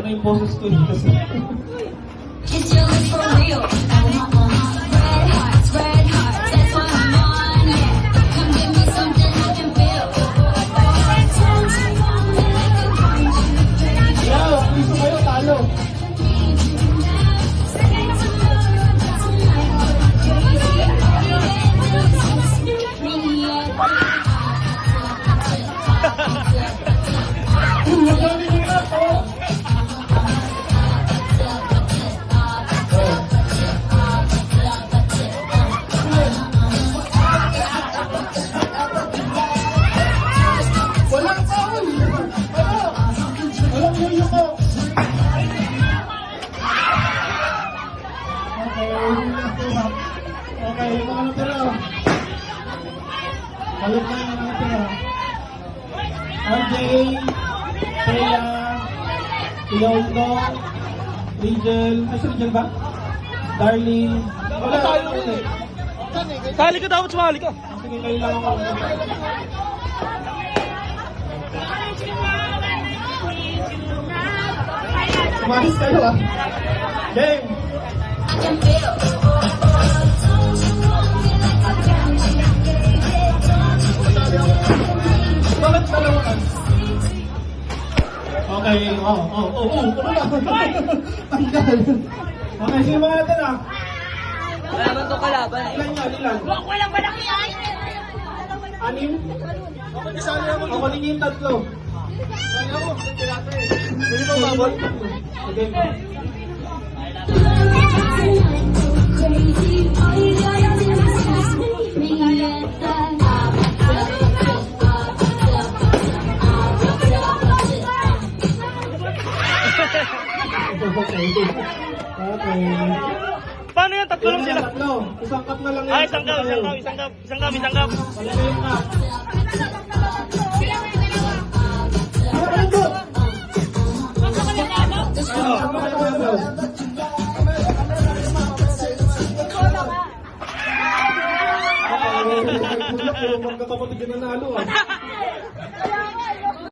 na yung boses ko eh. Kasi... It's your lips for real. Red hearts, that's what I'm on, yeah. Come give me something I can feel. Yo, gusto kayo, talo. Walang foul! Walang yuyo ko! Okay, yung mga natira. Balik na yung mga natira. RJ, Thea, Leondo, Rigel, ay si Rigel ba? Darling, wala tayo ulit. Sali ka dapat, sumali ka. Sige, kayo lang ako. Umalis kayo ah. Game! I can feel. Bakit dalawa ka? Okay, tanggal. Okay, sige mga natin ah. Kalaban to kalaban. Ilan yan, ilan? Walang malaki ay. Anim? Ako din yung tatlo. Pwede mo babol? Sige. Okay. Paano yan? Tatlo lang sila. Tatlo. Isang cup na lang yan. Ay, isang cup. Palagay yung cup. Magkakapatid yung nanalo ah.